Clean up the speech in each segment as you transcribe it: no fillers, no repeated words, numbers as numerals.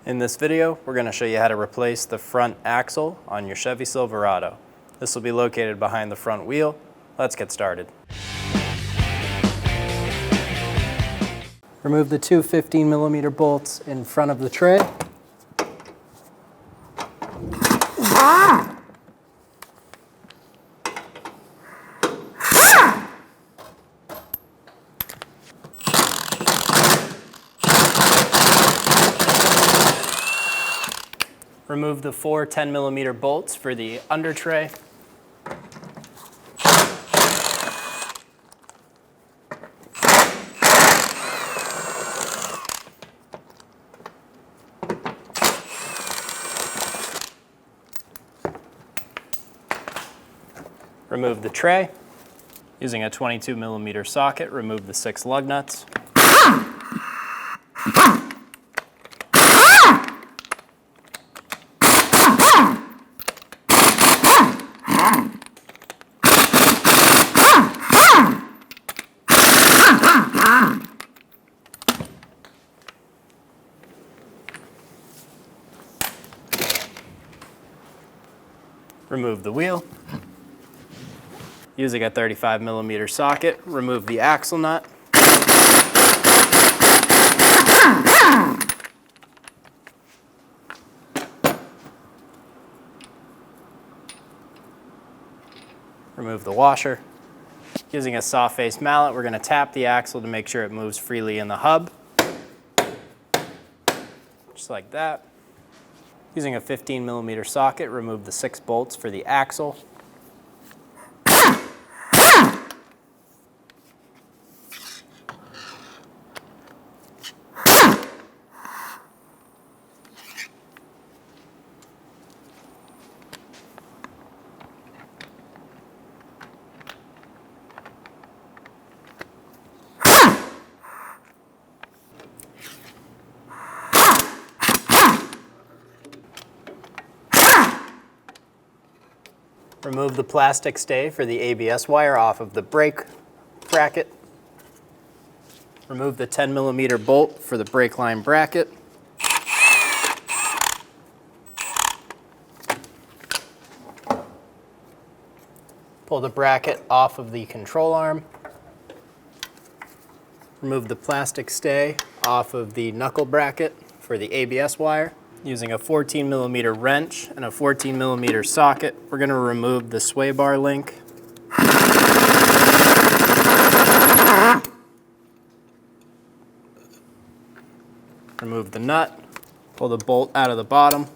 In this video, we're going to show you how to replace the front axle on your Chevy Silverado. This will be located behind the front wheel. Let's get started. Remove the two 15mm bolts in front of the tray. Remove the four 10mm bolts for the under tray. Remove the tray. Using a 22mm socket, remove the 6 lug nuts. Remove the wheel. Using a 35mm socket, remove the axle nut. Remove the washer. Using a soft face mallet, we're going to tap the axle to make sure it moves freely in the hub. Just like that. Using a 15mm socket, remove the 6 bolts for the axle. Remove the plastic stay for the ABS wire off of the brake bracket. Remove the 10mm bolt for the brake line bracket. Pull the bracket off of the control arm. Remove the plastic stay off of the knuckle bracket for the ABS wire. Using a 14mm wrench and a 14mm socket, we're going to remove the sway bar link. Remove the nut, pull the bolt out of the bottom.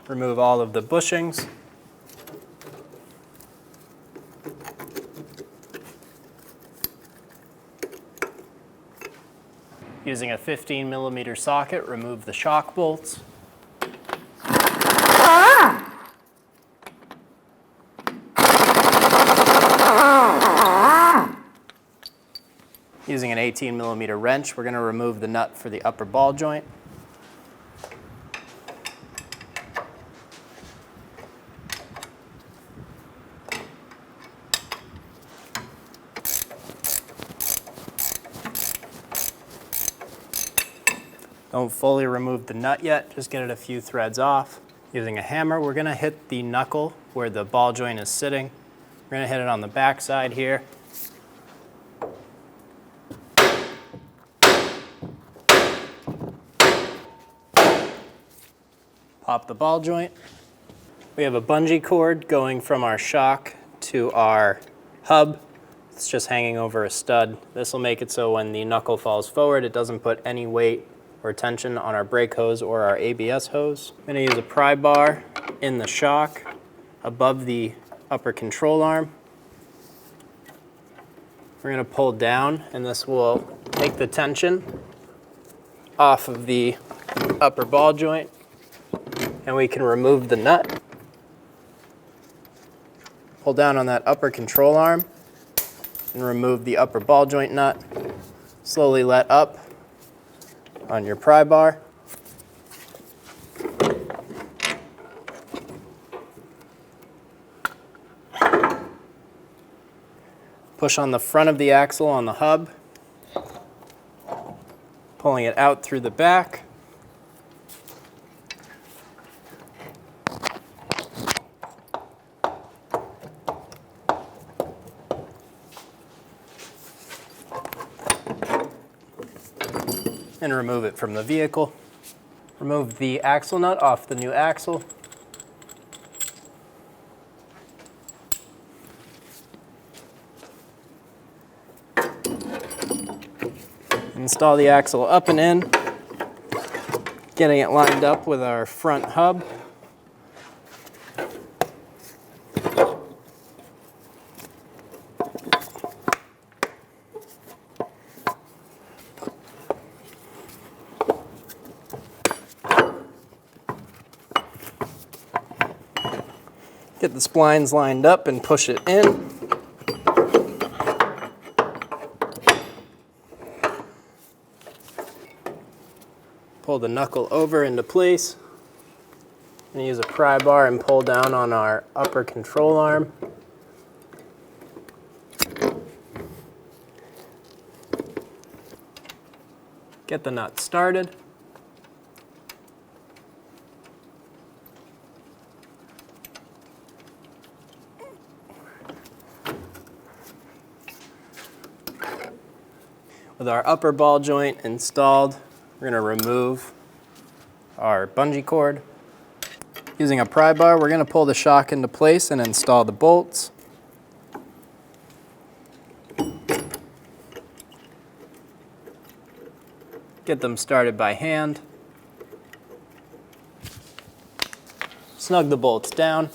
Remove all of the bushings. Using a 15mm socket, remove the shock bolts. Using an 18mm wrench, we're going to remove the nut for the upper ball joint. Don't fully remove the nut yet, just get it a few threads off. Using a hammer, we're going to hit the knuckle where the ball joint is sitting. We're going to hit it on the back side here. Pop the ball joint. We have a bungee cord going from our shock to our hub. It's just hanging over a stud. This will make it so when the knuckle falls forward, it doesn't put any weight or tension on our brake hose or our ABS hose. I'm going to use a pry bar in the shock above the upper control arm. We're going to pull down, and this will take the tension off of the upper ball joint, and we can remove the nut. Pull down on that upper control arm and remove the upper ball joint nut. Slowly let up on your pry bar. Push on the front of the axle on the hub, pulling it out through the back. And remove it from the vehicle. Remove the axle nut off the new axle. Install the axle up and in, getting it lined up with our front hub. Get the splines lined up and push it in. Pull the knuckle over into place. I'm going to use a pry bar and pull down on our upper control arm. Get the nut started. With our upper ball joint installed, we're going to remove our bungee cord. Using a pry bar, we're going to pull the shock into place and install the bolts. Get them started by hand. Snug the bolts down.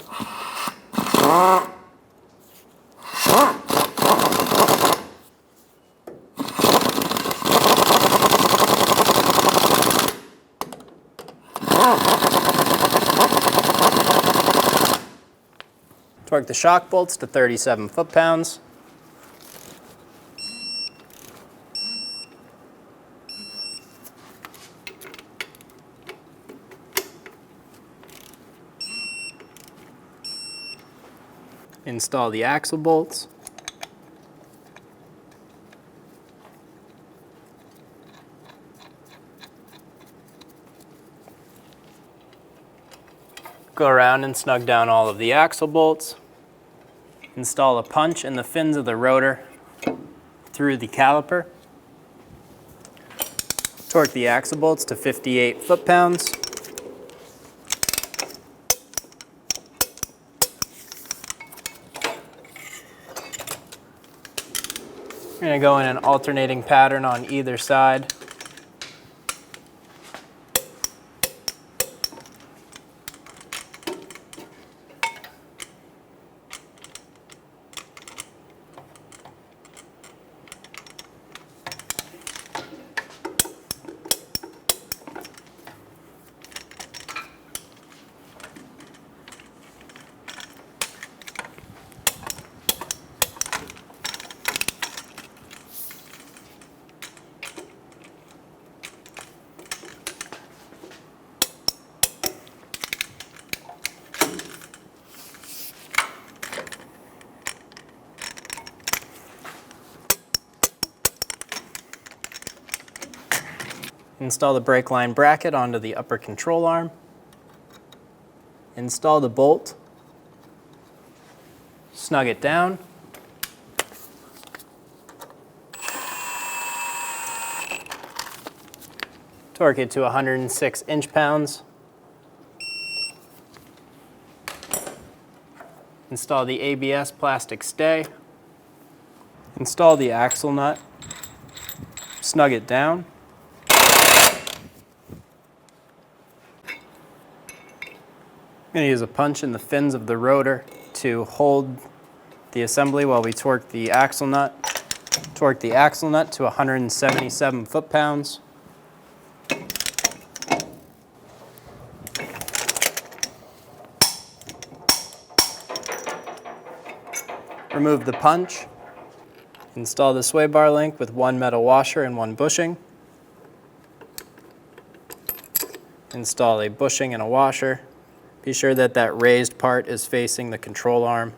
Torque the shock bolts to 37 foot-pounds. Install the axle bolts. Go around and snug down all of the axle bolts. Install a punch in the fins of the rotor through the caliper. Torque the axle bolts to 58 foot-pounds. We're going to go in an alternating pattern on either side. Install the brake line bracket onto the upper control arm. Install the bolt. Snug it down. Torque it to 106 inch-pounds. Install the ABS plastic stay. Install the axle nut. Snug it down. I'm going to use a punch in the fins of the rotor to hold the assembly while we torque the axle nut. Torque the axle nut to 177 foot-pounds. Remove the punch. Install the sway bar link with one metal washer and one bushing. Install a bushing and a washer. Be sure that that raised part is facing the control arm.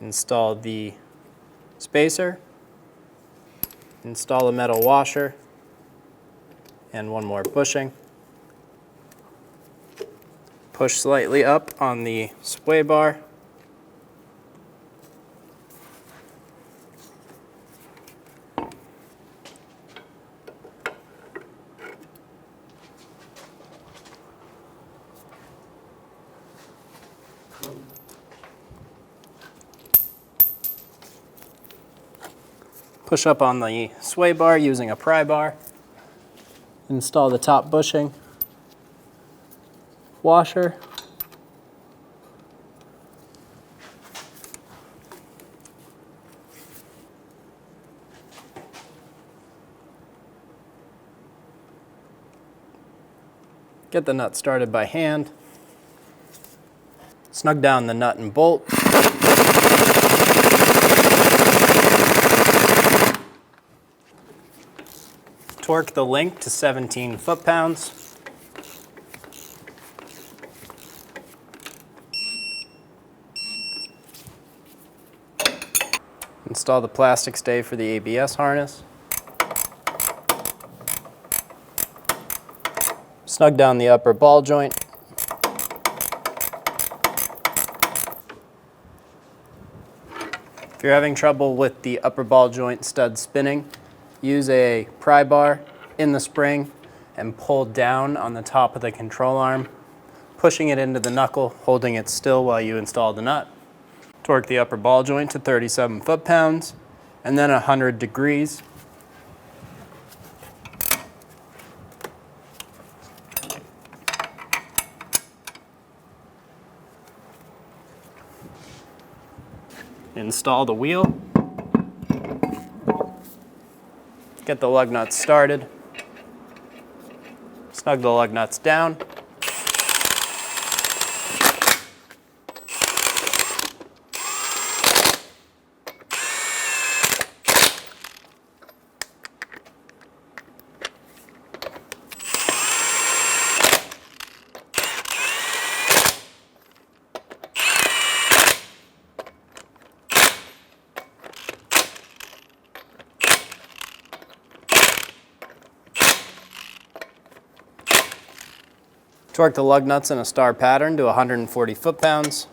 Install the spacer, install a metal washer, and one more bushing. Push slightly up on the sway bar. Push up on the sway bar using a pry bar. Install the top bushing, washer, get the nut started by hand, snug down the nut and bolt. Torque the link to 17 foot-pounds. Install the plastic stay for the ABS harness. Snug down the upper ball joint. If you're having trouble with the upper ball joint stud spinning, use a pry bar in the spring and pull down on the top of the control arm, pushing it into the knuckle, holding it still while you install the nut. Torque the upper ball joint to 37 foot-pounds and then 100 degrees. Install the wheel. Get the lug nuts started. Snug the lug nuts down. Torque the lug nuts in a star pattern to 140 foot-pounds.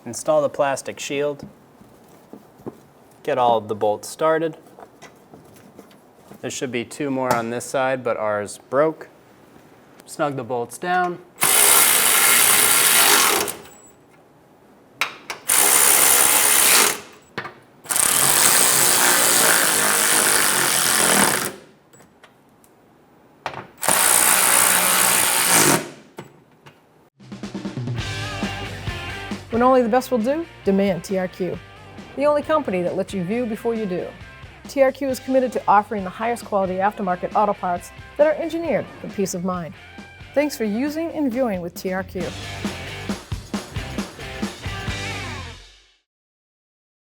Install the plastic shield. Get all of the bolts started. There should be 2 more on this side, but ours broke. Snug the bolts down. When only the best will do, demand TRQ. The only company that lets you view before you do. TRQ is committed to offering the highest quality aftermarket auto parts that are engineered for peace of mind. Thanks for using and viewing with TRQ.